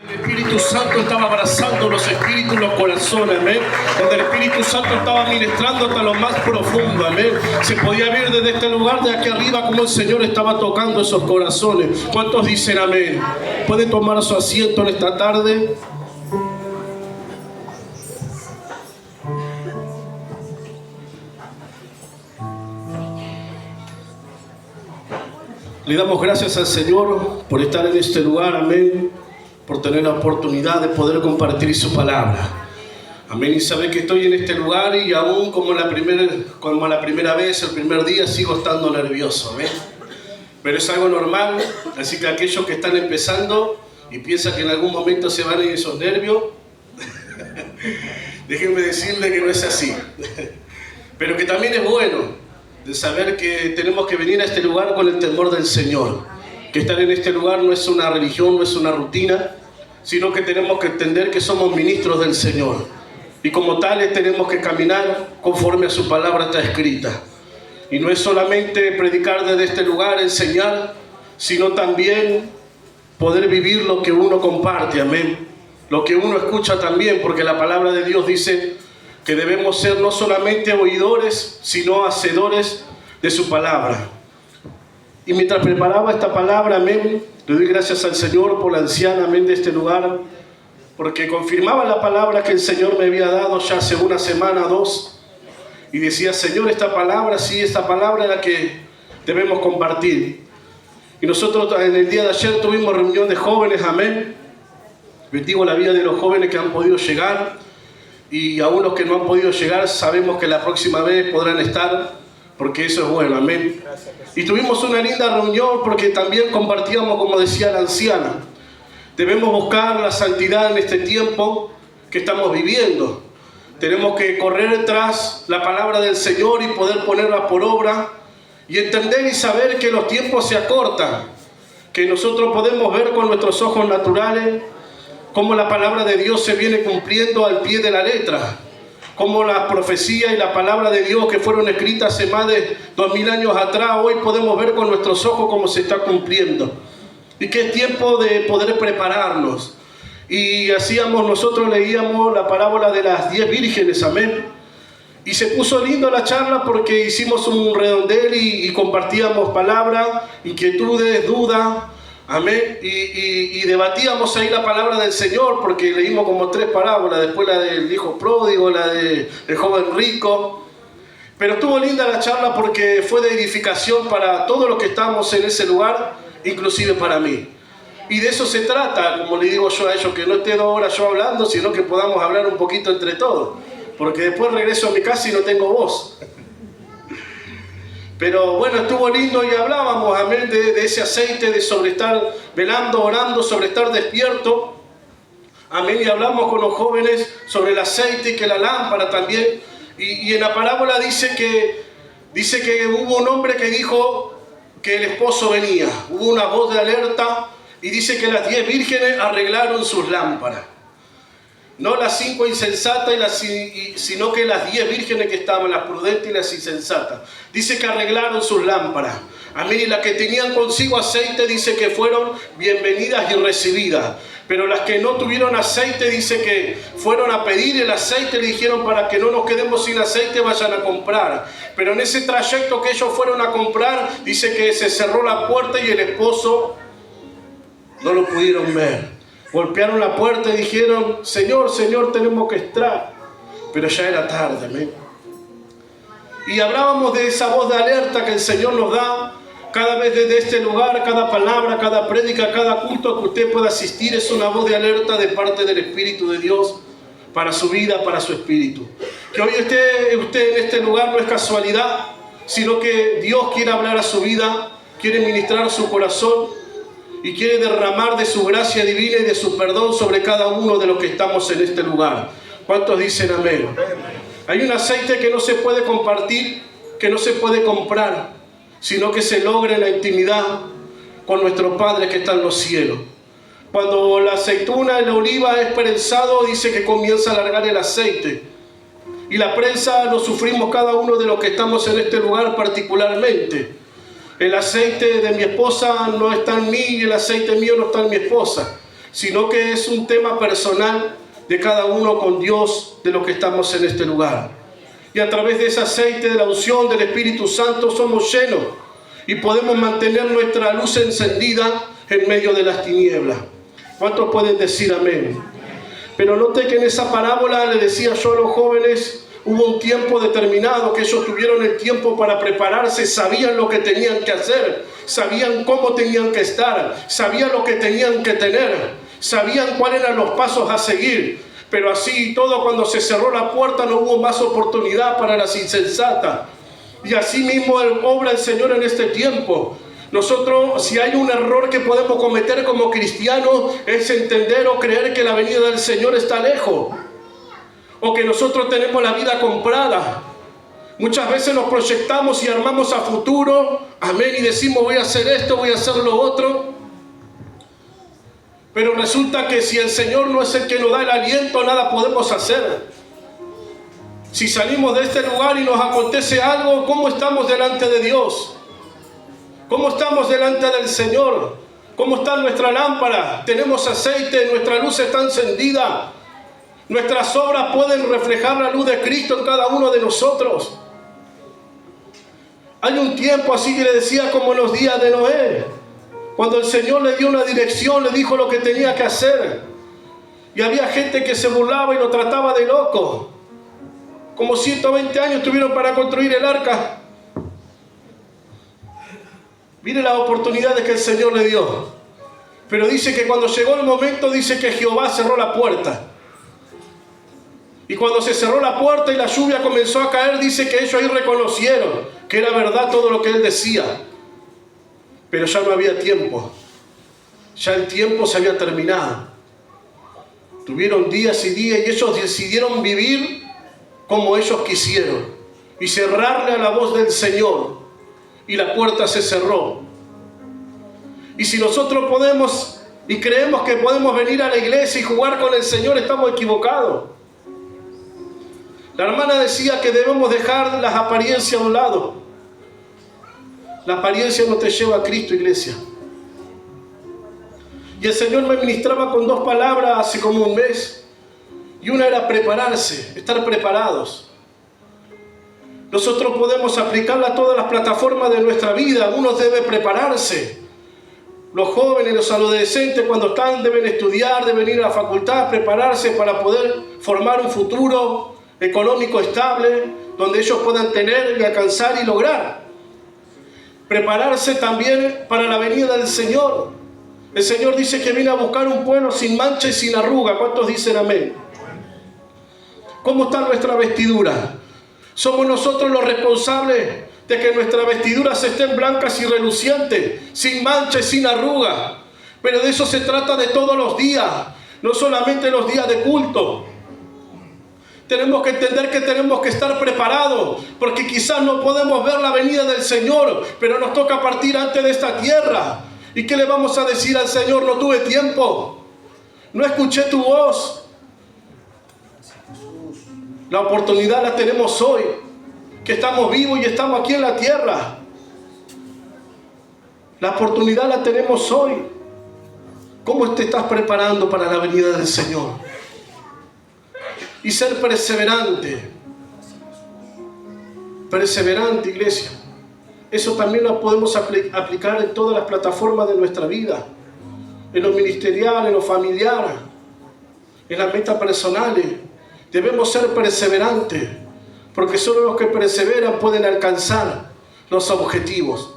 El Espíritu Santo estaba abrazando los espíritus y los corazones, amén. Donde el Espíritu Santo estaba ministrando hasta lo más profundo, amén. Se podía ver desde este lugar de aquí arriba como el Señor estaba tocando esos corazones. ¿Cuántos dicen amén? ¿Puede tomar su asiento en esta tarde? Le damos gracias al Señor por estar en este lugar, amén, por tener la oportunidad de poder compartir su palabra, amén. Y saber que estoy en este lugar y aún como la primera vez, el primer día, sigo estando nervioso, amén. Pero es algo normal, así que aquellos que están empezando y piensan que en algún momento se van a ir esos nervios, déjenme decirles que no es así, pero que también es bueno de saber que tenemos que venir a este lugar con el temor del Señor, que estar en este lugar no es una religión, no es una rutina, sino que tenemos que entender que somos ministros del Señor y como tales tenemos que caminar conforme a su palabra está escrita. Y no es solamente predicar desde este lugar, enseñar, sino también poder vivir lo que uno comparte, amén, lo que uno escucha también, porque la palabra de Dios dice que debemos ser no solamente oidores, sino hacedores de su palabra. Y mientras preparaba esta palabra, amén, le doy gracias al Señor por la anciana, amén, de este lugar, porque confirmaba la palabra que el Señor me había dado ya hace una semana, dos, y decía, Señor, esta palabra, sí, esta palabra es la que debemos compartir. Y nosotros en el día de ayer tuvimos reunión de jóvenes, amén. Bendigo la vida de los jóvenes que han podido llegar, y aún los que no han podido llegar, sabemos que la próxima vez podrán estar, porque eso es bueno, amén. Y tuvimos una linda reunión porque también compartíamos, como decía la anciana, debemos buscar la santidad en este tiempo que estamos viviendo. Tenemos que correr tras la palabra del Señor y poder ponerla por obra y entender y saber que los tiempos se acortan, que nosotros podemos ver con nuestros ojos naturales cómo la palabra de Dios se viene cumpliendo al pie de la letra, cómo las profecías y la palabra de Dios que fueron escritas hace más de 2000 años atrás, hoy podemos ver con nuestros ojos cómo se está cumpliendo. Y que es tiempo de poder prepararnos. Y nosotros leíamos la parábola de las 10 vírgenes, amén. Y se puso lindo la charla porque hicimos un redondel y compartíamos palabras, inquietudes, dudas, amén, y debatíamos ahí la palabra del Señor, porque leímos como 3 parábolas, después la del hijo pródigo, la del joven rico. Pero estuvo linda la charla porque fue de edificación para todos los que estamos en ese lugar, inclusive para mí. Y de eso se trata, como le digo yo a ellos, que no esté 2 horas yo hablando, sino que podamos hablar un poquito entre todos, porque después regreso a mi casa y no tengo voz. Pero bueno, estuvo lindo y hablábamos, amén, de ese aceite, de sobre estar velando, orando, sobre estar despierto. Amén, y hablamos con los jóvenes sobre el aceite y que la lámpara también. Y en la parábola dice que hubo un hombre que dijo que el esposo venía. Hubo una voz de alerta y dice que las 10 vírgenes arreglaron sus lámparas. No las 5 insensatas, sino que las 10 vírgenes que estaban, las prudentes y las insensatas. Dice que arreglaron sus lámparas. Amén. Y las que tenían consigo aceite, dice que fueron bienvenidas y recibidas. Pero las que no tuvieron aceite, dice que fueron a pedir el aceite, le dijeron, para que no nos quedemos sin aceite, vayan a comprar. Pero en ese trayecto que ellos fueron a comprar, dice que se cerró la puerta y el esposo no lo pudieron ver. Golpearon la puerta y dijeron, Señor, Señor, tenemos que entrar. Pero ya era tarde, amén. Y hablábamos de esa voz de alerta que el Señor nos da cada vez desde este lugar, cada palabra, cada prédica, cada culto que usted pueda asistir, es una voz de alerta de parte del Espíritu de Dios para su vida, para su espíritu. Que hoy usted en este lugar no es casualidad, sino que Dios quiere hablar a su vida, quiere ministrar su corazón, y quiere derramar de su gracia divina y de su perdón sobre cada uno de los que estamos en este lugar. ¿Cuántos dicen amén? Hay un aceite que no se puede compartir, que no se puede comprar, sino que se logra en la intimidad con nuestro Padre que está en los cielos. Cuando la aceituna, el oliva es prensado, dice que comienza a alargar el aceite. Y la prensa lo sufrimos cada uno de los que estamos en este lugar particularmente. El aceite de mi esposa no está en mí y el aceite mío no está en mi esposa. sino que es un tema personal de cada uno con Dios, de los que estamos en este lugar. Y a través de ese aceite de la unción del Espíritu Santo somos llenos y podemos mantener nuestra luz encendida en medio de las tinieblas. ¿Cuántos pueden decir amén? Pero note que en esa parábola le decía yo a los jóvenes, hubo un tiempo determinado que ellos tuvieron el tiempo para prepararse, sabían lo que tenían que hacer, sabían cómo tenían que estar, sabían lo que tenían que tener, sabían cuáles eran los pasos a seguir. Pero así y todo, cuando se cerró la puerta no hubo más oportunidad para las insensatas. Y así mismo obra el Señor en este tiempo. Nosotros, si hay un error que podemos cometer como cristianos, es entender o creer que la venida del Señor está lejos, o que nosotros tenemos la vida comprada. Muchas veces nos proyectamos y armamos a futuro, amén, y decimos voy a hacer esto, voy a hacer lo otro. Pero resulta que si el Señor no es el que nos da el aliento, nada podemos hacer. Si salimos de este lugar y nos acontece algo, ¿cómo estamos delante de Dios? ¿Cómo estamos delante del Señor? ¿Cómo está nuestra lámpara? ¿Tenemos aceite? ¿Nuestra luz está encendida? ¿Nuestras obras pueden reflejar la luz de Cristo en cada uno de nosotros? Hay un tiempo, así que le decía, como en los días de Noé, cuando el Señor le dio una dirección, le dijo lo que tenía que hacer. Y había gente que se burlaba y lo trataba de loco. Como 120 años tuvieron para construir el arca. Mire las oportunidades que el Señor le dio. Pero dice que cuando llegó el momento, dice que Jehová cerró la puerta. Y cuando se cerró la puerta y la lluvia comenzó a caer, dice que ellos ahí reconocieron que era verdad todo lo que él decía. Pero ya no había tiempo. Ya el tiempo se había terminado. Tuvieron días y días y ellos decidieron vivir como ellos quisieron. Y cerrarle a la voz del Señor. Y la puerta se cerró. Y si nosotros podemos y creemos que podemos venir a la iglesia y jugar con el Señor, estamos equivocados. La hermana decía que debemos dejar las apariencias a un lado. La apariencia no te lleva a Cristo, iglesia. Y el Señor me ministraba con 2 palabras hace como un mes. Y una era prepararse, estar preparados. Nosotros podemos aplicarla a todas las plataformas de nuestra vida. Uno debe prepararse. Los jóvenes, los adolescentes, cuando deben estudiar, deben ir a la facultad, prepararse para poder formar un futuro económico estable, donde ellos puedan tener y alcanzar y lograr. Prepararse también para la venida del Señor. El Señor dice que viene a buscar un pueblo sin mancha y sin arruga. ¿Cuántos dicen amén? ¿Cómo está nuestra vestidura? ¿Somos nosotros los responsables de que nuestras vestiduras estén blancas y relucientes, sin mancha y sin arruga? Pero de eso se trata de todos los días, no solamente los días de culto. Tenemos que entender que tenemos que estar preparados, porque quizás no podemos ver la venida del Señor, pero nos toca partir antes de esta tierra. ¿Y qué le vamos a decir al Señor? No tuve tiempo, no escuché tu voz. La oportunidad la tenemos hoy, que estamos vivos y estamos aquí en la tierra. La oportunidad la tenemos hoy. ¿Cómo te estás preparando para la venida del Señor? Y ser perseverante. Perseverante, iglesia. Eso también lo podemos aplicar en todas las plataformas de nuestra vida. En lo ministerial, en lo familiar, en las metas personales. Debemos ser perseverantes, porque solo los que perseveran pueden alcanzar los objetivos.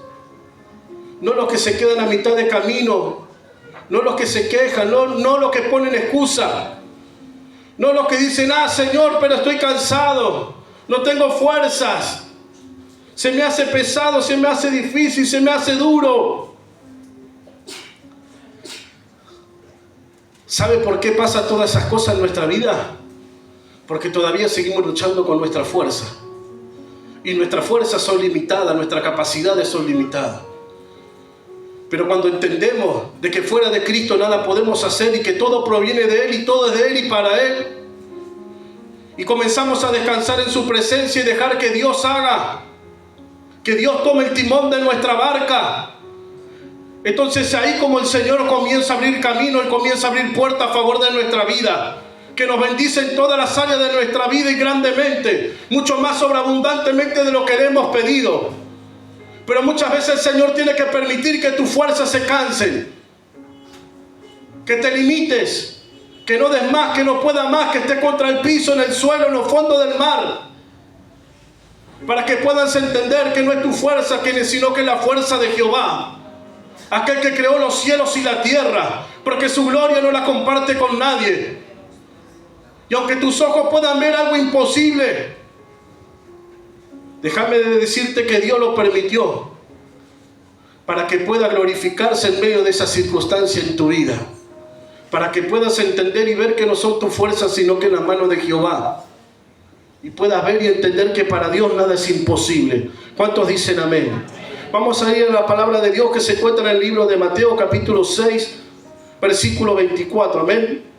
No los que se quedan a mitad de camino, no los que se quejan, no los que ponen excusa, no los que dicen, Señor, pero estoy cansado, no tengo fuerzas, se me hace pesado, se me hace difícil, se me hace duro. ¿Sabe por qué pasa todas esas cosas en nuestra vida? Porque todavía seguimos luchando con nuestra fuerza. Y nuestras fuerzas son limitadas, nuestras capacidades son limitadas. Pero cuando entendemos de que fuera de Cristo nada podemos hacer y que todo proviene de Él y todo es de Él y para Él, y comenzamos a descansar en su presencia y dejar que Dios haga, que Dios tome el timón de nuestra barca, Entonces ahí como el Señor comienza a abrir camino, Él comienza a abrir puertas a favor de nuestra vida, que nos bendice en todas las áreas de nuestra vida y grandemente, mucho más sobreabundantemente de lo que le hemos pedido. Pero muchas veces el Señor tiene que permitir que tus fuerzas se cansen, que te limites, que no des más, que no puedas más, que estés contra el piso, en el suelo, en los fondos del mar, para que puedas entender que no es tu fuerza, sino que es la fuerza de Jehová, aquel que creó los cielos y la tierra, porque su gloria no la comparte con nadie. Y aunque tus ojos puedan ver algo imposible, déjame decirte que Dios lo permitió para que pueda glorificarse en medio de esa circunstancia en tu vida, para que puedas entender y ver que no son tus fuerzas, sino que en la mano de Jehová, y puedas ver y entender que para Dios nada es imposible. ¿Cuántos dicen amén? Vamos a ir a la palabra de Dios que se encuentra en el libro de Mateo capítulo 6, versículo 24. Amén.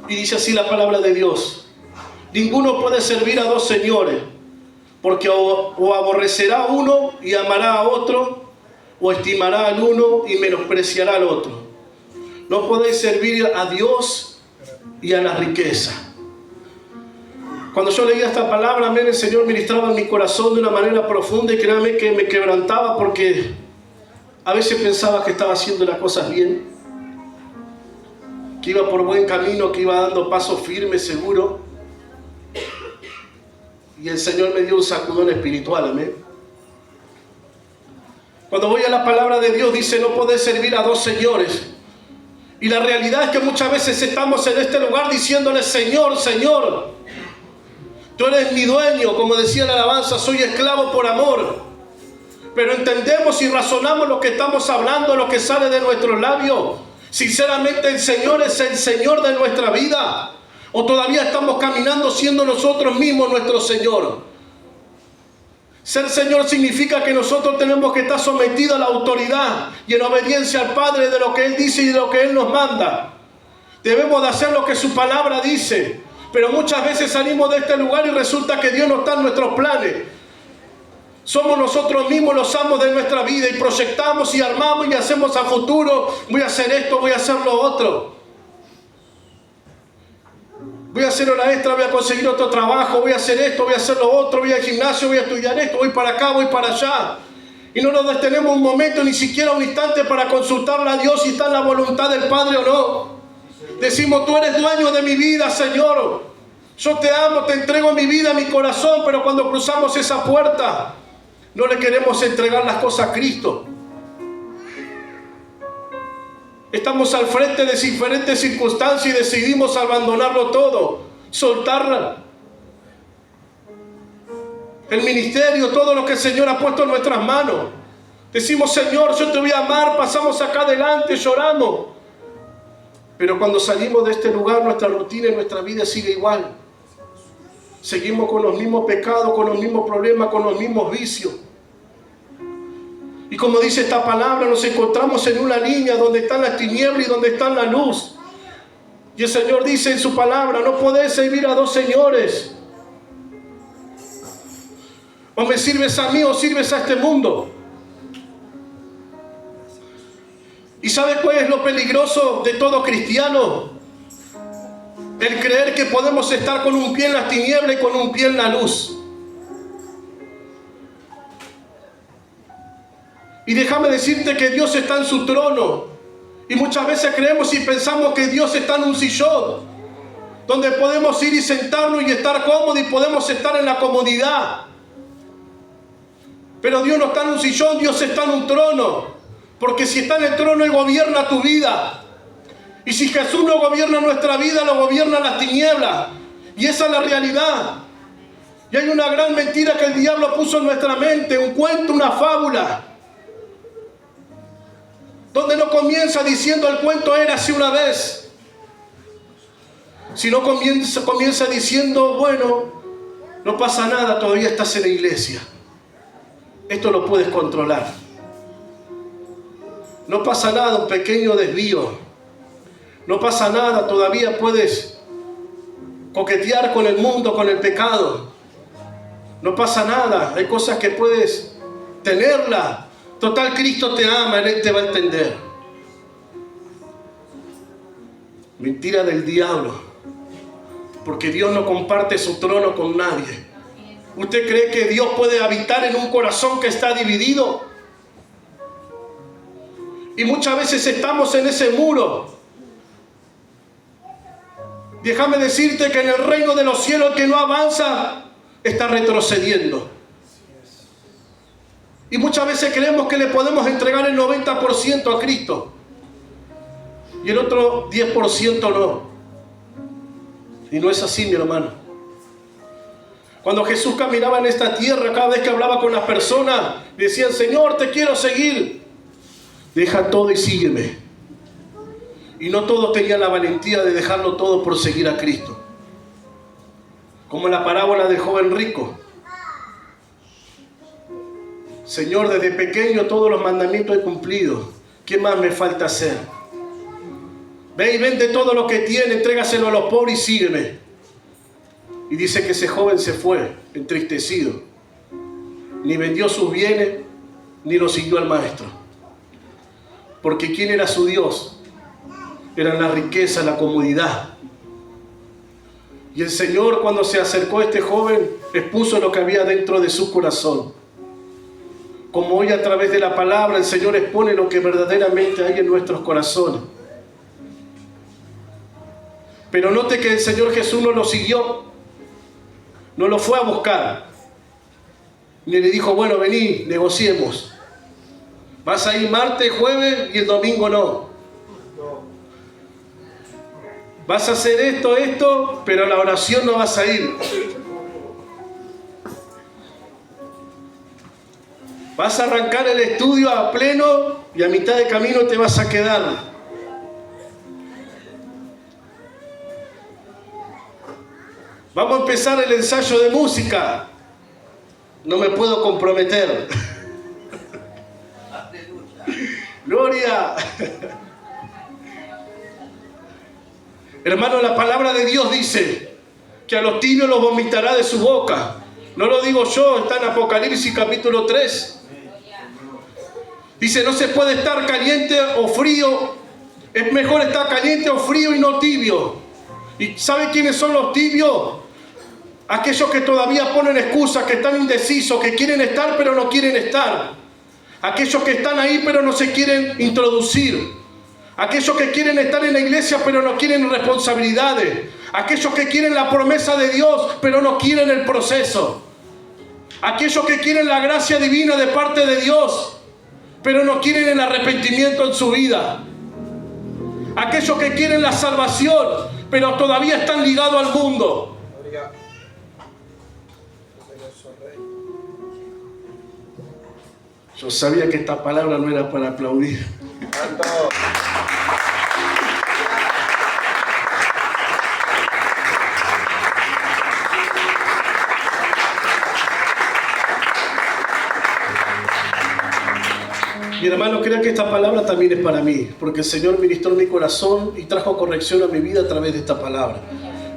Y dice así la palabra de Dios: ninguno puede servir a dos señores, porque o aborrecerá a uno y amará a otro, o estimará al uno y menospreciará al otro. No podéis servir a Dios y a la riqueza. Cuando yo leía esta palabra, amén, el Señor ministraba en mi corazón de una manera profunda, y créanme que me quebrantaba, porque a veces pensaba que estaba haciendo las cosas bien, que iba por buen camino, que iba dando pasos firmes, seguro. Y el Señor me dio un sacudón espiritual, amén. Cuando voy a la palabra de Dios, dice: no podés servir a dos señores. Y la realidad es que muchas veces estamos en este lugar diciéndole: Señor, Señor, tú eres mi dueño, como decía la alabanza, soy esclavo por amor. Pero entendemos y razonamos lo que estamos hablando, lo que sale de nuestros labios. Sinceramente, ¿el Señor es el Señor de nuestra vida? ¿O todavía estamos caminando siendo nosotros mismos nuestro Señor? Ser Señor significa que nosotros tenemos que estar sometidos a la autoridad y en obediencia al Padre de lo que Él dice y de lo que Él nos manda. Debemos de hacer lo que su palabra dice. Pero muchas veces salimos de este lugar y resulta que Dios no está en nuestros planes. Somos nosotros mismos los amos de nuestra vida y proyectamos y armamos y hacemos a futuro: voy a hacer esto, voy a hacer lo otro. Voy a hacer hora extra, voy a conseguir otro trabajo, voy a hacer esto, voy a hacer lo otro, voy al gimnasio, voy a estudiar esto, voy para acá, voy para allá. Y no nos detenemos un momento, ni siquiera un instante, para consultarle a Dios si está en la voluntad del Padre o no. Decimos: tú eres dueño de mi vida, Señor. Yo te amo, te entrego mi vida, mi corazón. Pero cuando cruzamos esa puerta, no le queremos entregar las cosas a Cristo. Estamos al frente de diferentes circunstancias y decidimos abandonarlo todo, soltarla. El ministerio, todo lo que el Señor ha puesto en nuestras manos. Decimos: Señor, yo te voy a amar, pasamos acá adelante, lloramos. Pero cuando salimos de este lugar, nuestra rutina y nuestra vida sigue igual. Seguimos con los mismos pecados, con los mismos problemas, con los mismos vicios. Y como dice esta palabra, nos encontramos en una línea donde están las tinieblas y donde está la luz. Y el Señor dice en su palabra: no podés servir a dos señores. O me sirves a mí o sirves a este mundo. ¿Y sabe cuál es lo peligroso de todo cristiano? El creer que podemos estar con un pie en las tinieblas y con un pie en la luz. Y déjame decirte que Dios está en su trono. Y muchas veces creemos y pensamos que Dios está en un sillón, donde podemos ir y sentarnos y estar cómodos y podemos estar en la comodidad. Pero Dios no está en un sillón, Dios está en un trono. Porque si está en el trono, Él gobierna tu vida. Y si Jesús no gobierna nuestra vida, lo gobierna las tinieblas. Y esa es la realidad. Y hay una gran mentira que el diablo puso en nuestra mente, un cuento, una fábula, donde no comienza diciendo: el cuento era así una vez, sino comienza diciendo: bueno, no pasa nada, todavía estás en la iglesia, esto lo puedes controlar. No pasa nada, un pequeño desvío. No pasa nada, todavía puedes coquetear con el mundo, con el pecado. No pasa nada. Hay cosas que puedes tenerla. Total, Cristo te ama, Él te va a entender. Mentira del diablo. Porque Dios no comparte su trono con nadie. ¿Usted cree que Dios puede habitar en un corazón que está dividido? Y muchas veces estamos en ese muro. Déjame decirte que en el reino de los cielos el que no avanza está retrocediendo. Y muchas veces creemos que le podemos entregar el 90% a Cristo y el otro 10% no. Y no es así, mi hermano. Cuando Jesús caminaba en esta tierra, cada vez que hablaba con las personas, decían: Señor, te quiero seguir. Deja todo y sígueme. Y no todos tenían la valentía de dejarlo todo por seguir a Cristo. Como en la parábola del joven rico. Señor, desde pequeño todos los mandamientos he cumplido. ¿Qué más me falta hacer? Ve y vende todo lo que tiene, entrégaselo a los pobres y sígueme. Y dice que ese joven se fue entristecido. Ni vendió sus bienes, ni lo siguió al maestro. Porque ¿quién era su Dios? Eran la riqueza, la comodidad. Y el Señor, cuando se acercó a este joven, expuso lo que había dentro de su corazón. Como hoy a través de la palabra el Señor expone lo que verdaderamente hay en nuestros corazones. Pero note que el Señor Jesús no lo siguió, no lo fue a buscar, ni le dijo: bueno, vení, negociemos. Vas a ir martes, jueves y el domingo no. Vas a hacer esto, pero a la oración no vas a ir. Vas a arrancar el estudio a pleno y a mitad de camino te vas a quedar. Vamos a empezar el ensayo de música. No me puedo comprometer. Gloria. Hermano, la palabra de Dios dice que a los tibios los vomitará de su boca. No lo digo yo, está en Apocalipsis capítulo 3. Dice: no se puede estar caliente o frío. Es mejor estar caliente o frío y no tibio. ¿Y sabe quiénes son los tibios? Aquellos que todavía ponen excusas, que están indecisos, que quieren estar pero no quieren estar. Aquellos que están ahí pero no se quieren introducir. Aquellos que quieren estar en la iglesia pero no quieren responsabilidades. Aquellos que quieren la promesa de Dios pero no quieren el proceso. Aquellos que quieren la gracia divina de parte de Dios pero no quieren el arrepentimiento en su vida. Aquellos que quieren la salvación pero todavía están ligados al mundo. Yo sabía que esta palabra no era para aplaudir. Mi hermano, crea que esta palabra también es para mí, porque el Señor ministró en mi corazón y trajo corrección a mi vida a través de esta palabra.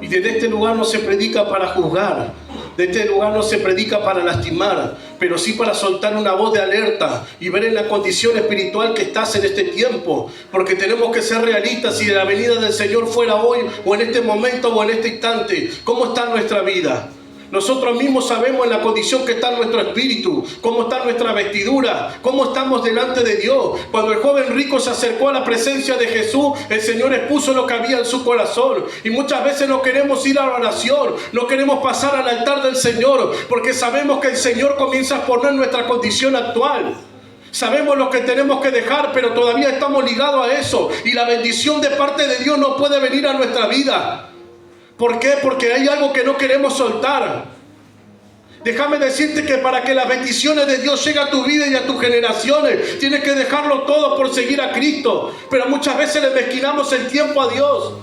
Y desde este lugar no se predica para juzgar, de este lugar no se predica para lastimar, pero sí para soltar una voz de alerta y ver en la condición espiritual que estás en este tiempo, porque tenemos que ser realistas. Si la venida del Señor fuera hoy, o en este momento, o en este instante, ¿cómo está nuestra vida? Nosotros mismos sabemos en la condición que está nuestro espíritu, cómo está nuestra vestidura, cómo estamos delante de Dios. Cuando el joven rico se acercó a la presencia de Jesús, el Señor expuso lo que había en su corazón. Y muchas veces no queremos ir a la oración, no queremos pasar al altar del Señor, porque sabemos que el Señor comienza a poner nuestra condición actual. Sabemos lo que tenemos que dejar, pero todavía estamos ligados a eso. Y la bendición de parte de Dios no puede venir a nuestra vida. ¿Por qué? Porque hay algo que no queremos soltar. Déjame decirte que para que las bendiciones de Dios lleguen a tu vida y a tus generaciones, tienes que dejarlo todo por seguir a Cristo. Pero muchas veces le mezquinamos el tiempo a Dios.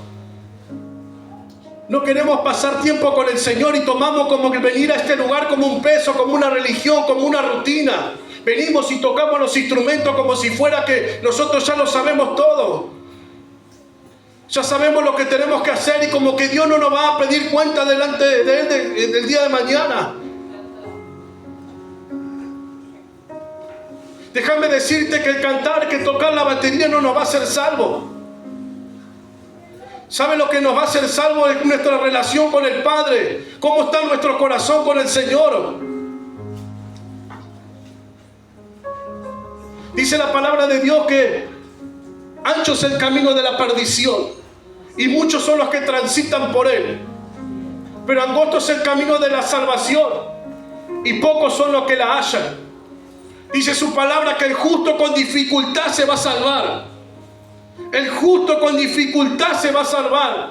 No queremos pasar tiempo con el Señor y tomamos como que venir a este lugar como un peso, como una religión, como una rutina. Venimos y tocamos los instrumentos como si fuera que nosotros ya lo sabemos todo. Ya sabemos lo que tenemos que hacer y como que Dios no nos va a pedir cuenta delante de Él del día de mañana. Déjame decirte que el cantar, que tocar la batería no nos va a hacer salvo. ¿Sabe lo que nos va a hacer salvo? Es nuestra relación con el Padre. ¿Cómo está nuestro corazón con el Señor? Dice la palabra de Dios que ancho es el camino de la perdición y muchos son los que transitan por él. Pero angosto es el camino de la salvación y pocos son los que la hallan. Dice su palabra que el justo con dificultad se va a salvar. El justo con dificultad se va a salvar.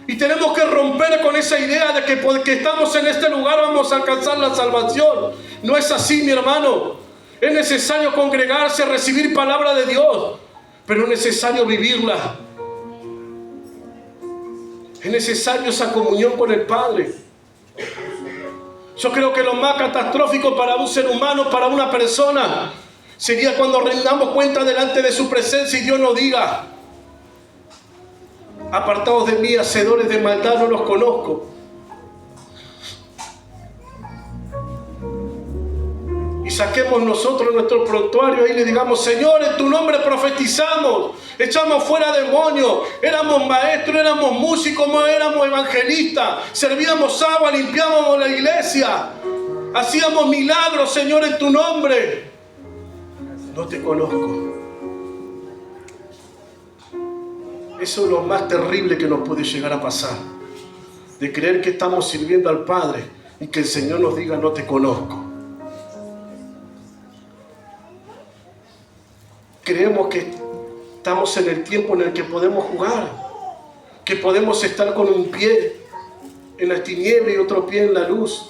Y tenemos que romper con esa idea de que porque estamos en este lugar vamos a alcanzar la salvación. No es así, mi hermano. Es necesario congregarse, recibir palabra de Dios, pero es necesario vivirla. Es necesario esa comunión con el Padre. Yo creo que lo más catastrófico para un ser humano, para una persona, sería cuando rendamos cuenta delante de su presencia y Dios nos diga: apartados de mí, hacedores de maldad, no los conozco. Y saquemos nosotros nuestro prontuario y le digamos: Señor, en tu nombre profetizamos, echamos fuera demonios, éramos maestros, éramos músicos, éramos evangelistas, servíamos agua, limpiábamos la iglesia, hacíamos milagros, Señor, en tu nombre. No te conozco. Eso es lo más terrible que nos puede llegar a pasar, de creer que estamos sirviendo al Padre y que el Señor nos diga: no te conozco. Creemos que estamos en el tiempo en el que podemos jugar, que podemos estar con un pie en las tinieblas y otro pie en la luz.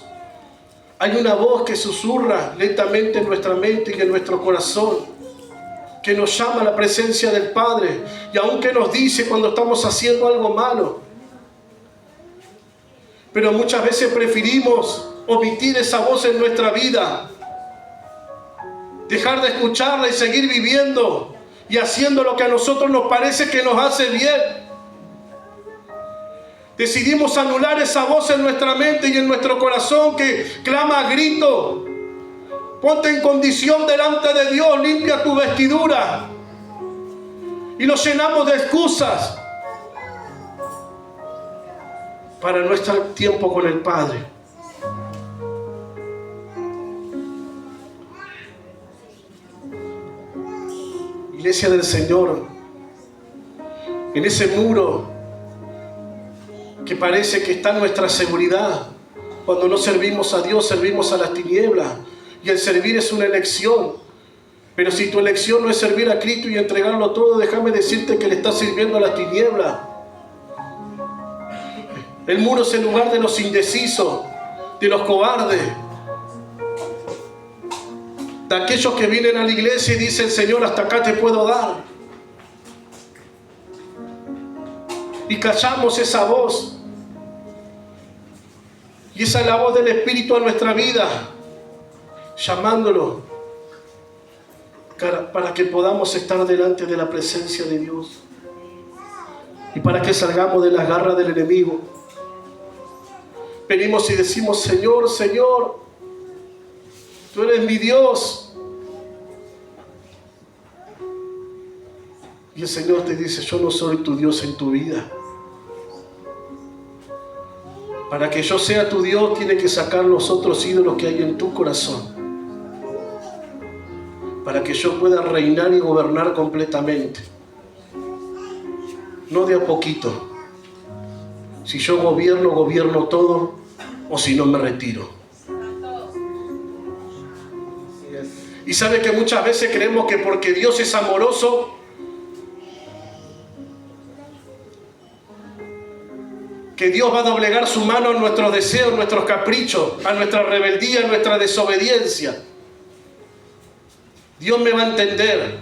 Hay una voz que susurra lentamente en nuestra mente y en nuestro corazón, que nos llama a la presencia del Padre, y aunque nos dice cuando estamos haciendo algo malo. Pero muchas veces preferimos omitir esa voz en nuestra vida, dejar de escucharla y seguir viviendo y haciendo lo que a nosotros nos parece que nos hace bien. Decidimos anular esa voz en nuestra mente y en nuestro corazón que clama a grito: ponte en condición delante de Dios, limpia tu vestidura. Y nos llenamos de excusas para no estar tiempo con el Padre. Iglesia del Señor, en ese muro que parece que está nuestra seguridad, cuando no servimos a Dios, servimos a las tinieblas, y el servir es una elección. Pero si tu elección no es servir a Cristo y entregarlo todo, déjame decirte que le estás sirviendo a las tinieblas. El muro es el lugar de los indecisos, de los cobardes, de aquellos que vienen a la iglesia y dicen: Señor, hasta acá te puedo dar. Y callamos esa voz. Y esa es la voz del Espíritu a nuestra vida, llamándolo para que podamos estar delante de la presencia de Dios y para que salgamos de las garras del enemigo. Venimos y decimos: Señor, Señor, tú eres mi Dios. Y el Señor te dice: yo no soy tu Dios en tu vida. Para que yo sea tu Dios, tiene que sacar los otros ídolos que hay en tu corazón, para que yo pueda reinar y gobernar completamente, no de a poquito. Si yo gobierno todo, o si no, me retiro. Y sabe que muchas veces creemos que porque Dios es amoroso, que Dios va a doblegar su mano a nuestros deseos, nuestros caprichos, a nuestra rebeldía, a nuestra desobediencia. Dios me va a entender.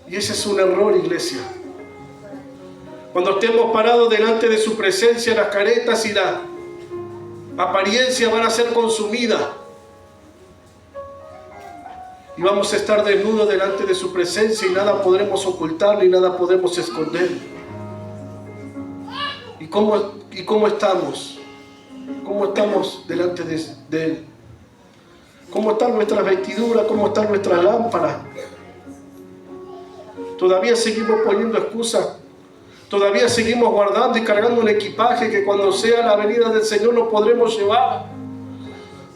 Y ese es un error, iglesia. Cuando estemos parados delante de su presencia, las caretas y la apariencia van a ser consumidas. Y vamos a estar desnudos delante de su presencia y nada podremos ocultar ni nada podremos esconder. ¿Y cómo estamos? ¿Cómo estamos delante de Él? ¿Cómo están nuestras vestiduras? ¿Cómo están nuestras lámparas? Todavía seguimos poniendo excusas. Todavía seguimos guardando y cargando un equipaje que cuando sea la venida del Señor no podremos llevar.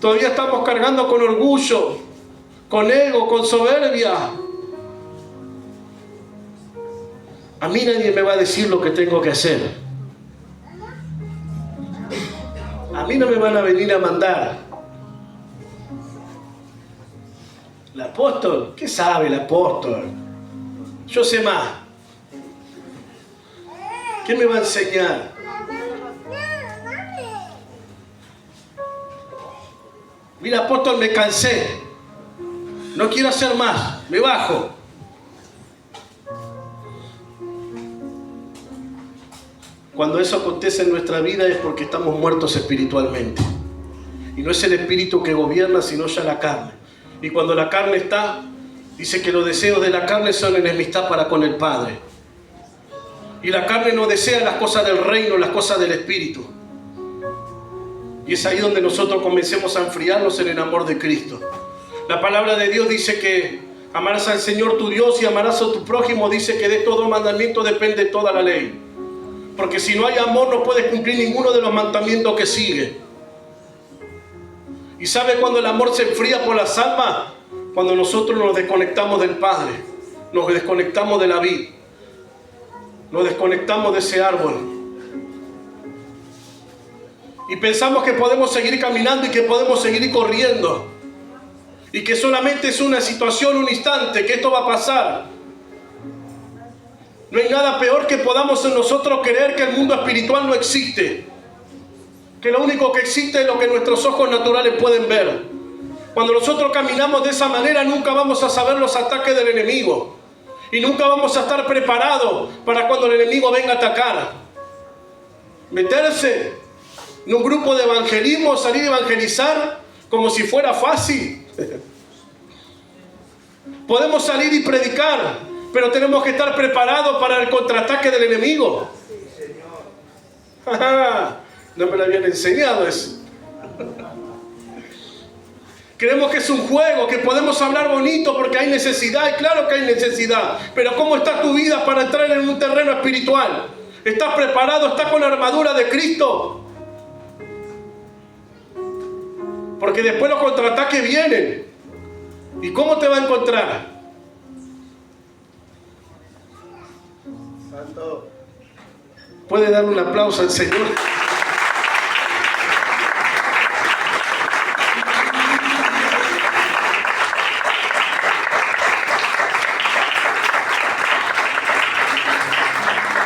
Todavía estamos cargando con orgullo, con ego, con soberbia. A mí nadie me va a decir lo que tengo que hacer. A mí no me van a venir a mandar. ¿El apóstol? ¿Qué sabe el apóstol? Yo sé más. ¿Qué me va a enseñar? Mira, apóstol, me cansé. No quiero hacer más. Me bajo. Cuando eso acontece en nuestra vida es porque estamos muertos espiritualmente. Y no es el espíritu que gobierna, sino ya la carne. Y cuando la carne está, dice que los deseos de la carne son enemistad para con el Padre. Y la carne no desea las cosas del reino, las cosas del espíritu. Y es ahí donde nosotros comencemos a enfriarnos en el amor de Cristo. La palabra de Dios dice que amarás al Señor tu Dios y amarás a tu prójimo. Dice que de todo mandamiento depende toda la ley. Porque si no hay amor no puedes cumplir ninguno de los mandamientos que sigue. ¿Y sabe cuando el amor se enfría por las almas? Cuando nosotros nos desconectamos del Padre, nos desconectamos de la vid, nos desconectamos de ese árbol. Y pensamos que podemos seguir caminando y que podemos seguir corriendo. Y que solamente es una situación, un instante, que esto va a pasar. No hay nada peor que podamos en nosotros creer que el mundo espiritual no existe. Que lo único que existe es lo que nuestros ojos naturales pueden ver. Cuando nosotros caminamos de esa manera nunca vamos a saber los ataques del enemigo. Y nunca vamos a estar preparados para cuando el enemigo venga a atacar. Meterse en un grupo de evangelismo, salir a evangelizar como si fuera fácil. Podemos salir y predicar, pero tenemos que estar preparados para el contraataque del enemigo. No me lo habían enseñado eso. Creemos que es un juego, que podemos hablar bonito porque hay necesidad, y claro que hay necesidad. Pero ¿cómo está tu vida para entrar en un terreno espiritual? ¿Estás preparado? ¿Estás con la armadura de Cristo? Porque después los contraataques vienen. ¿Y cómo te va a encontrar? Santo. ¿Puede darle un aplauso al Señor?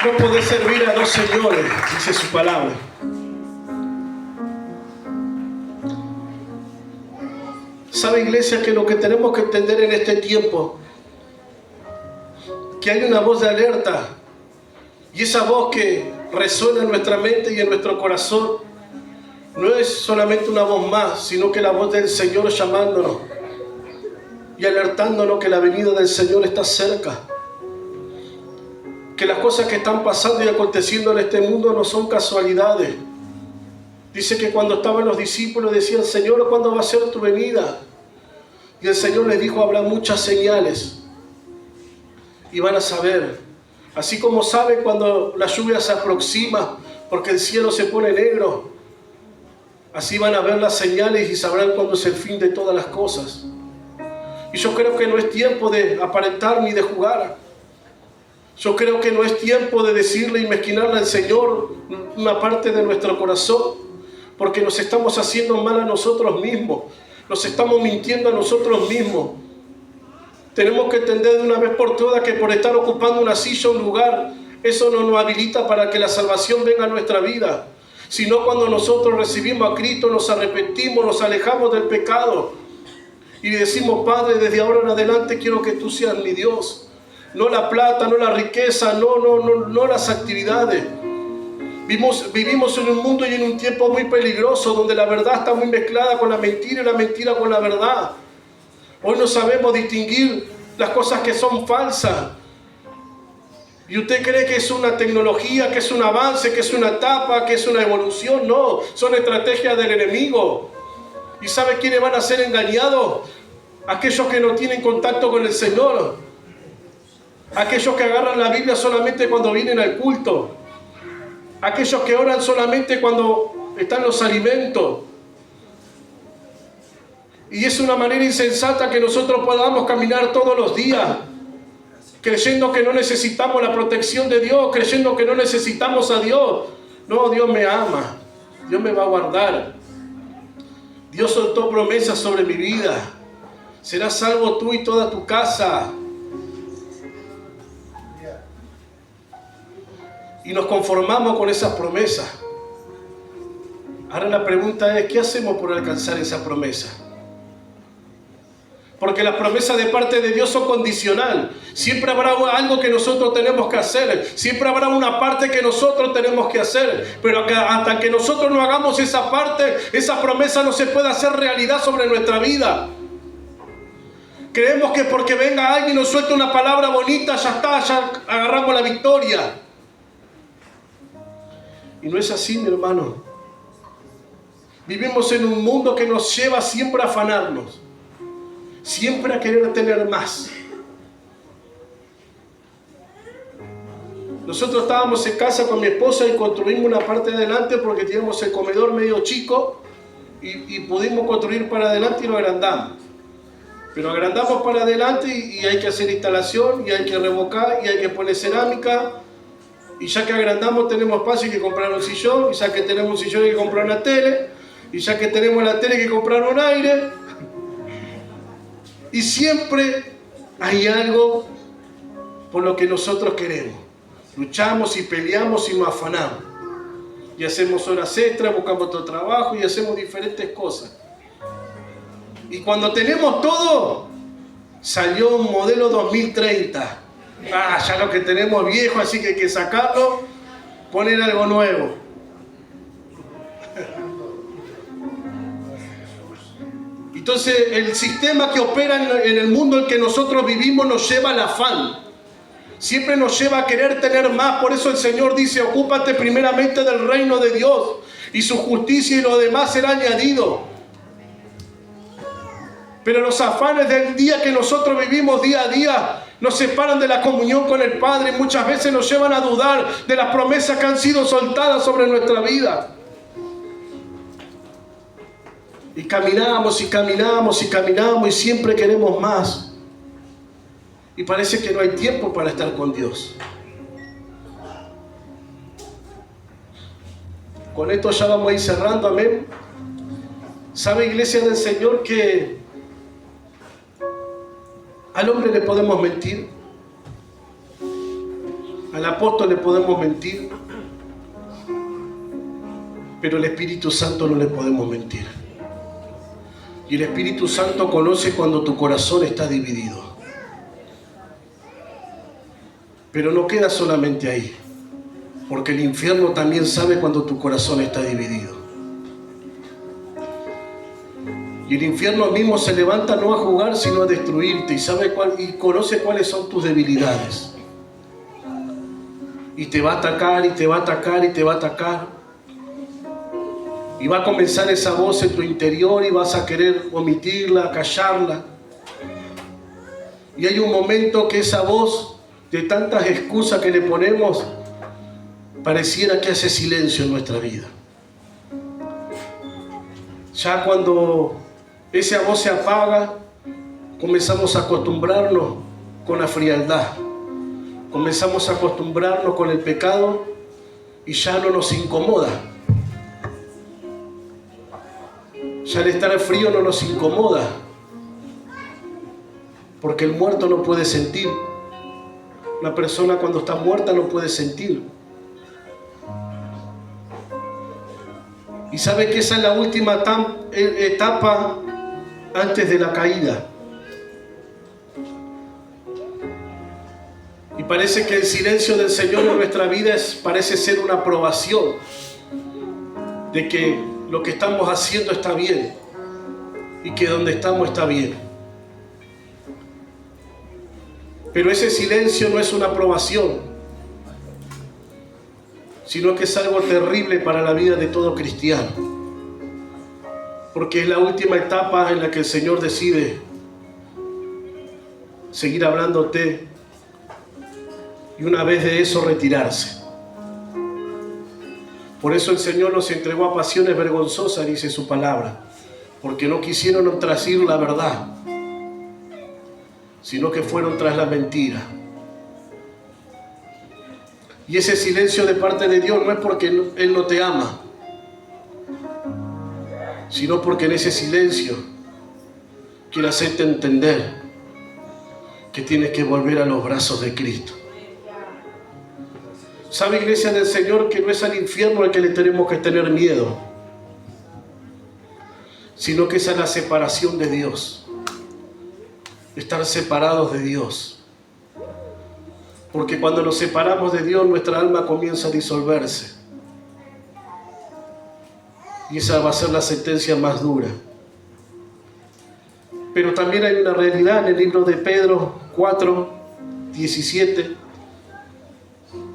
No podés servir a dos señores, dice su palabra. ¿Sabe, iglesia, que lo que tenemos que entender en este tiempo? Que hay una voz de alerta. Y esa voz que resuena en nuestra mente y en nuestro corazón no es solamente una voz más, sino que la voz del Señor llamándonos y alertándonos que la venida del Señor está cerca. Que las cosas que están pasando y aconteciendo en este mundo no son casualidades. Dice que cuando estaban los discípulos decían: Señor, ¿cuándo va a ser tu venida? Y el Señor les dijo: habrá muchas señales y van a saber. Así como saben cuando la lluvia se aproxima porque el cielo se pone negro, así van a ver las señales y sabrán cuándo es el fin de todas las cosas. Y yo creo que no es tiempo de aparentar ni de jugar. Yo creo que no es tiempo de decirle y mezquinarle al Señor una parte de nuestro corazón, porque nos estamos haciendo mal a nosotros mismos, nos estamos mintiendo a nosotros mismos. Tenemos que entender de una vez por todas que por estar ocupando una silla o un lugar, eso no nos habilita para que la salvación venga a nuestra vida, sino cuando nosotros recibimos a Cristo, nos arrepentimos, nos alejamos del pecado y decimos: Padre, desde ahora en adelante quiero que tú seas mi Dios. No la plata, no la riqueza, no las actividades. Vivimos en un mundo y en un tiempo muy peligroso donde la verdad está muy mezclada con la mentira y la mentira con la verdad. Hoy no sabemos distinguir las cosas que son falsas. ¿Y usted cree que es una tecnología, que es un avance, que es una etapa, que es una evolución? No, son estrategias del enemigo. ¿Y sabe quiénes van a ser engañados? Aquellos que no tienen contacto con el Señor. Aquellos que agarran la Biblia solamente cuando vienen al culto. Aquellos que oran solamente cuando están los alimentos. Y es una manera insensata que nosotros podamos caminar todos los días, creyendo que no necesitamos la protección de Dios, creyendo que no necesitamos a Dios. No, Dios me ama, Dios me va a guardar. Dios soltó promesas sobre mi vida. Serás salvo tú y toda tu casa. Y nos conformamos con esas promesas. Ahora la pregunta es, ¿qué hacemos por alcanzar esa promesa? Porque las promesas de parte de Dios son condicional. Siempre habrá algo que nosotros tenemos que hacer. Siempre habrá una parte que nosotros tenemos que hacer. Pero hasta que nosotros no hagamos esa parte, esa promesa no se puede hacer realidad sobre nuestra vida. Creemos que porque venga alguien y nos suelte una palabra bonita, ya está, ya agarramos la victoria. Y no es así, mi hermano. Vivimos en un mundo que nos lleva siempre a afanarnos. Siempre a querer tener más. Nosotros estábamos en casa con mi esposa y construimos una parte de adelante porque teníamos el comedor medio chico y pudimos construir para adelante y lo agrandamos. Pero agrandamos para adelante y hay que hacer instalación y hay que revocar y hay que poner cerámica. Y ya que agrandamos tenemos espacio, hay que comprar un sillón. Y ya que tenemos un sillón hay que comprar una tele. Y ya que tenemos la tele hay que comprar un aire. Y siempre hay algo por lo que nosotros queremos. Luchamos y peleamos y nos afanamos. Y hacemos horas extras, buscamos otro trabajo y hacemos diferentes cosas. Y cuando tenemos todo, salió un modelo 2030. Ya lo que tenemos viejo, así que hay que sacarlo, poner algo nuevo. Entonces el sistema que opera en el mundo en que nosotros vivimos nos lleva al afán. Siempre nos lleva a querer tener más. Por eso el Señor dice, ocúpate primeramente del reino de Dios y su justicia y lo demás será añadido. Pero los afanes del día que nosotros vivimos día a día nos separan de la comunión con el Padre y muchas veces nos llevan a dudar de las promesas que han sido soltadas sobre nuestra vida. Y caminamos y caminamos y caminamos y siempre queremos más. Y parece que no hay tiempo para estar con Dios. Con esto ya vamos a ir cerrando, amén. ¿Sabe, iglesia del Señor, que al hombre le podemos mentir? Al apóstol le podemos mentir, pero al Espíritu Santo no le podemos mentir. Y el Espíritu Santo conoce cuando tu corazón está dividido. Pero no queda solamente ahí, porque el infierno también sabe cuando tu corazón está dividido. Y el infierno mismo se levanta no a jugar, sino a destruirte, y conoce cuáles son tus debilidades. Y te va a atacar, y te va a atacar, y te va a atacar. Y va a comenzar esa voz en tu interior y vas a querer omitirla, callarla. Y hay un momento que esa voz, de tantas excusas que le ponemos, pareciera que hace silencio en nuestra vida. Ya cuando esa voz se apaga, comenzamos a acostumbrarnos con la frialdad. Comenzamos a acostumbrarnos con el pecado y ya no nos incomoda. Ya el estar frío no nos incomoda, porque el muerto no puede sentir. Una persona cuando está muerta no puede sentir. Y sabe que esa es la última etapa antes de la caída. Y parece que el silencio del Señor en nuestra vida parece ser una aprobación de que lo que estamos haciendo está bien y que donde estamos está bien. Pero ese silencio no es una aprobación, sino que es algo terrible para la vida de todo cristiano, porque es la última etapa en la que el Señor decide seguir hablándote y una vez de eso retirarse. Por eso el Señor los entregó a pasiones vergonzosas, dice su palabra, porque no quisieron trasir la verdad, sino que fueron tras la mentira. Y ese silencio de parte de Dios no es porque Él no te ama, sino porque en ese silencio quiere hacerte entender que tienes que volver a los brazos de Cristo. ¿Sabe, iglesia del Señor, que no es al infierno al que le tenemos que tener miedo, sino que es a la separación de Dios, estar separados de Dios? Porque cuando nos separamos de Dios, nuestra alma comienza a disolverse. Y esa va a ser la sentencia más dura. Pero también hay una realidad en el libro de Pedro 4:17.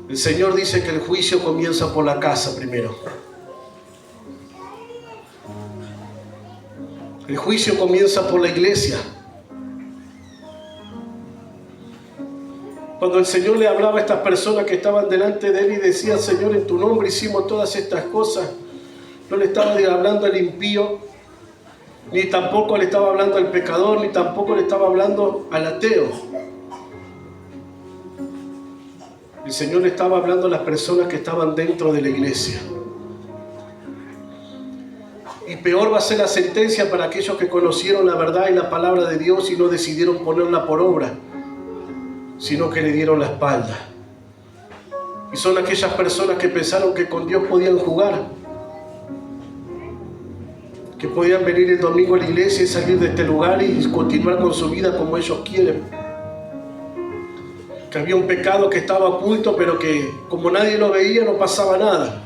El Señor dice que el juicio comienza por la casa primero. El juicio comienza por la iglesia. Cuando el Señor le hablaba a estas personas que estaban delante de Él y decían: Señor, en tu nombre hicimos todas estas cosas, no le estaba hablando al impío, ni tampoco le estaba hablando al pecador, ni tampoco le estaba hablando al ateo. El Señor le estaba hablando a las personas que estaban dentro de la iglesia. Y peor va a ser la sentencia para aquellos que conocieron la verdad y la palabra de Dios y no decidieron ponerla por obra, sino que le dieron la espalda. Y son aquellas personas que pensaron que con Dios podían jugar, que podían venir el domingo a la iglesia y salir de este lugar y continuar con su vida como ellos quieren. Que había un pecado que estaba oculto, pero que como nadie lo veía no pasaba nada.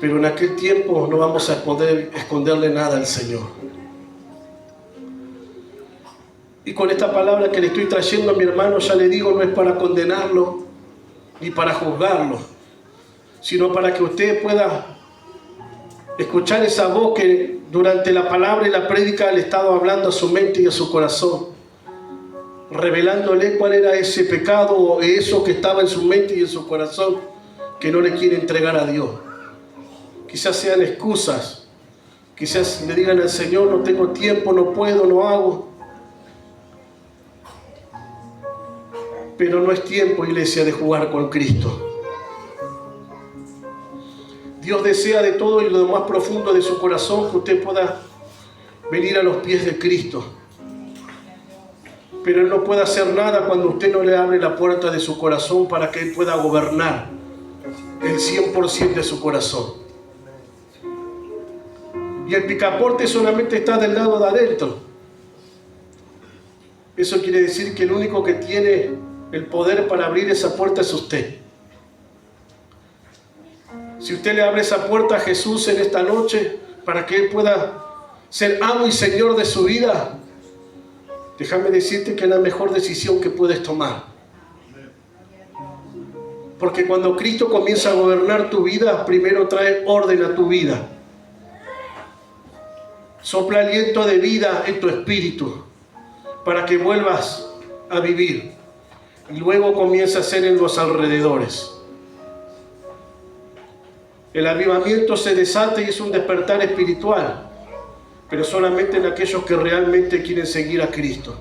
Pero en aquel tiempo no vamos a poder esconderle nada al Señor. Y con esta palabra que le estoy trayendo a mi hermano, ya le digo, no es para condenarlo ni para juzgarlo, sino para que usted pueda escuchar esa voz que durante la palabra y la prédica le estaba hablando a su mente y a su corazón, revelándole cuál era ese pecado o eso que estaba en su mente y en su corazón que no le quiere entregar a Dios. Quizás sean excusas, quizás le digan al Señor: no tengo tiempo, no puedo, no hago. Pero no es tiempo, iglesia, de jugar con Cristo. Dios desea de todo y lo más profundo de su corazón que usted pueda venir a los pies de Cristo. Pero Él no puede hacer nada cuando usted no le abre la puerta de su corazón para que Él pueda gobernar el 100% de su corazón. Y el picaporte solamente está del lado de adentro. Eso quiere decir que el único que tiene el poder para abrir esa puerta es usted. Si usted le abre esa puerta a Jesús en esta noche para que Él pueda ser amo y Señor de su vida, déjame decirte que es la mejor decisión que puedes tomar. Porque cuando Cristo comienza a gobernar tu vida, primero trae orden a tu vida. Sopla aliento de vida en tu espíritu para que vuelvas a vivir. Y luego comienza a ser en los alrededores. El avivamiento se desata y es un despertar espiritual, pero solamente en aquellos que realmente quieren seguir a Cristo.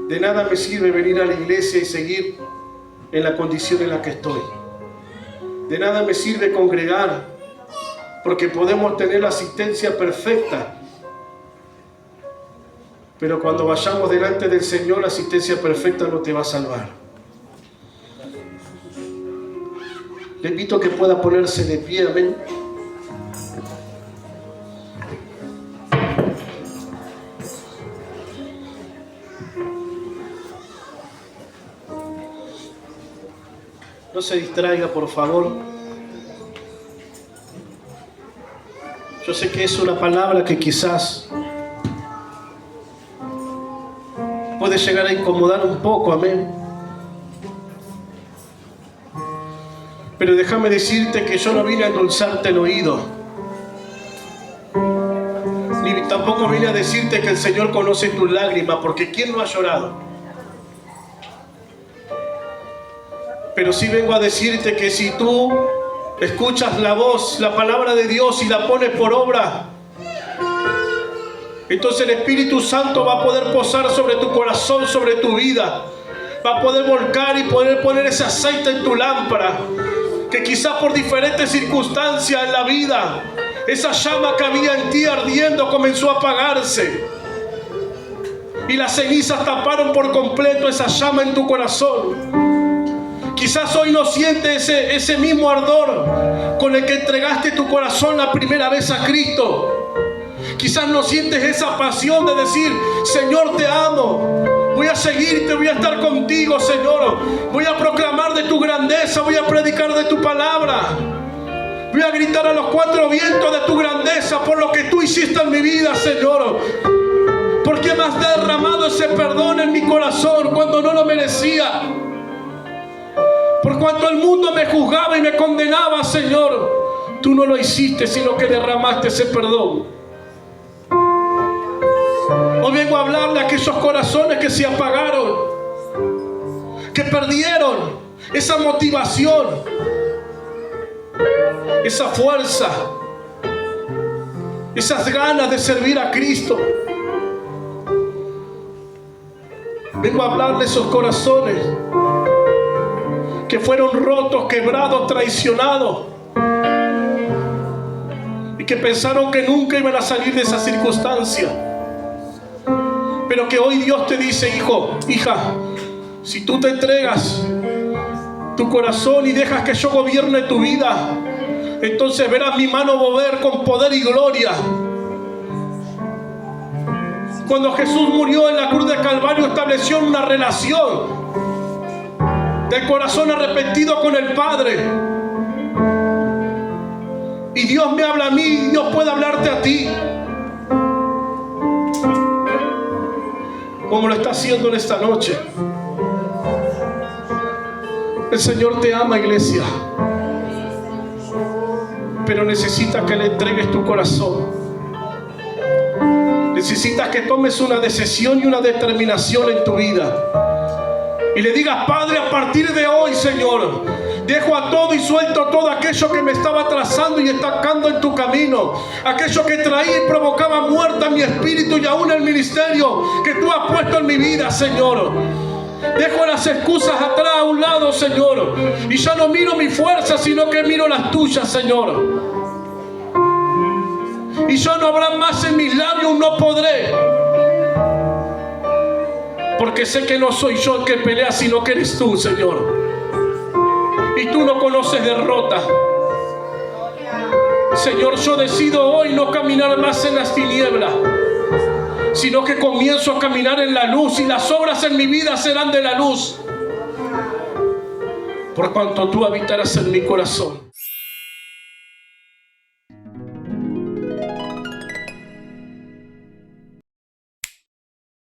De nada me sirve venir a la iglesia y seguir en la condición en la que estoy. De nada me sirve congregar, porque podemos tener la asistencia perfecta, pero cuando vayamos delante del Señor, la asistencia perfecta no te va a salvar. Le invito a que pueda ponerse de pie, amén. No se distraiga, por favor. Yo sé que es una palabra que quizás puede llegar a incomodar un poco, amén. Pero déjame decirte que yo no vine a endulzarte el oído, ni tampoco vine a decirte que el Señor conoce tus lágrimas, porque ¿quién no ha llorado? Pero sí vengo a decirte que si tú escuchas la voz, la palabra de Dios y la pones por obra, entonces el Espíritu Santo va a poder posar sobre tu corazón, sobre tu vida. Va a poder volcar y poder poner ese aceite en tu lámpara, que quizás por diferentes circunstancias en la vida, esa llama que había en ti ardiendo comenzó a apagarse. Y las cenizas taparon por completo esa llama en tu corazón. Quizás hoy no sientes ese mismo ardor con el que entregaste tu corazón la primera vez a Cristo. Quizás no sientes esa pasión de decir: Señor, te amo, voy a seguirte, voy a estar contigo, Señor, voy a proclamar de tu grandeza, voy a predicar de tu palabra, voy a gritar a los cuatro vientos de tu grandeza por lo que tú hiciste en mi vida, Señor, porque me has derramado ese perdón en mi corazón cuando no lo merecía, por cuanto el mundo me juzgaba y me condenaba, Señor, tú no lo hiciste, sino que derramaste ese perdón. Hoy vengo a hablarle a aquellos corazones que se apagaron, que perdieron esa motivación, esa fuerza, esas ganas de servir a Cristo. Vengo a hablarle a esos corazones que fueron rotos, quebrados, traicionados, y que pensaron que nunca iban a salir de esa circunstancia. Pero que hoy Dios te dice: hijo, hija, si tú te entregas tu corazón y dejas que yo gobierne tu vida, entonces verás mi mano mover con poder y gloria. Cuando Jesús murió en la cruz del Calvario, estableció una relación del corazón arrepentido con el Padre. Y Dios me habla a mí, y Dios puede hablarte a ti, como lo está haciendo en esta noche. El Señor te ama, iglesia, pero necesita que le entregues tu corazón. Necesitas que tomes una decisión y una determinación en tu vida y le digas: Padre, a partir de hoy, Señor, dejo a todo y suelto todo aquello que me estaba atrasando y estancando en tu camino, aquello que traía y provocaba muerte en mi espíritu y aún el ministerio que tú has puesto en mi vida, Señor. Dejo las excusas atrás a un lado, Señor, y ya no miro mi fuerza, sino que miro las tuyas, Señor. Y yo no habrá más en mis labios un no podré, porque sé que no soy yo el que pelea, sino que eres tú, Señor. Y tú no conoces derrota. Señor, yo decido hoy no caminar más en las tinieblas, sino que comienzo a caminar en la luz, y las obras en mi vida serán de la luz, por cuanto tú habitarás en mi corazón.